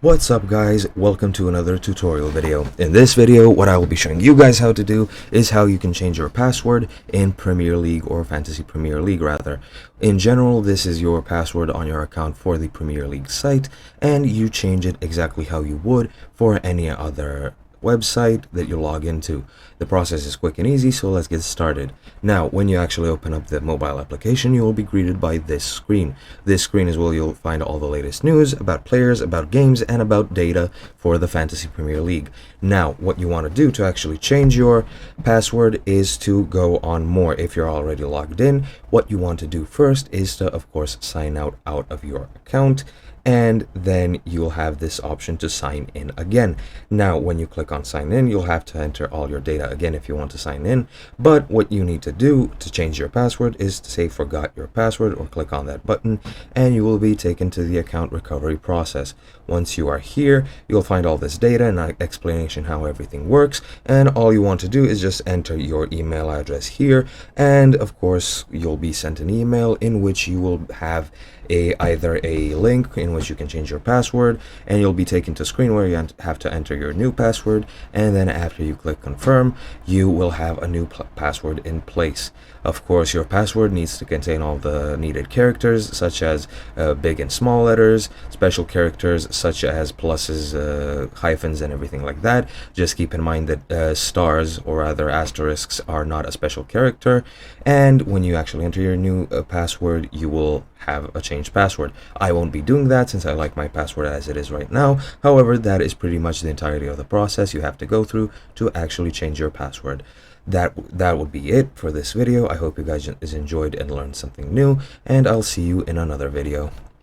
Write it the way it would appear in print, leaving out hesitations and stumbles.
What's up guys, welcome to another tutorial video. In this video, what I will be showing you guys how to do is how you can change your password in Premier League, or Fantasy Premier League rather. In general, this is your password on your account for the Premier League site, and you change it exactly how you would for any other website that you log into. The process is quick and easy, so let's get started. Now, when you actually open up the mobile application, you will be greeted by this screen. This screen is where you'll find all the latest news about players, about games, and about data for the Fantasy Premier League. Now, what you want to do to actually change your password is to go on more. If you're already logged in, what you want to do first is to, of course, sign out of your account, and then you'll have this option to sign in again. Now, when you click on sign in, you'll have to enter all your data again if you want to sign in, but what you need to do to change your password is to say forgot your password, or click on that button, and you will be taken to the account recovery process. Once you are here, you'll find all this data and an explanation how everything works, and all you want to do is just enter your email address here, and of course you'll be sent an email in which you will have either a link in which you can change your password, and you'll be taken to a screen where you have to enter your new password, and then after you click confirm, you will have a new password in place. Of course, your password needs to contain all the needed characters, such as big and small letters, special characters such as pluses, hyphens, and everything like that. Just keep in mind that stars, or rather asterisks, are not a special character, and when you actually enter your new password, you will have a changed password. I won't be doing that since I like my password as it is right now. However, that is pretty much the entirety of the process you have to go through to actually change your password. That would be it for this video. I hope you guys enjoyed and learned something new, and I'll see you in another video.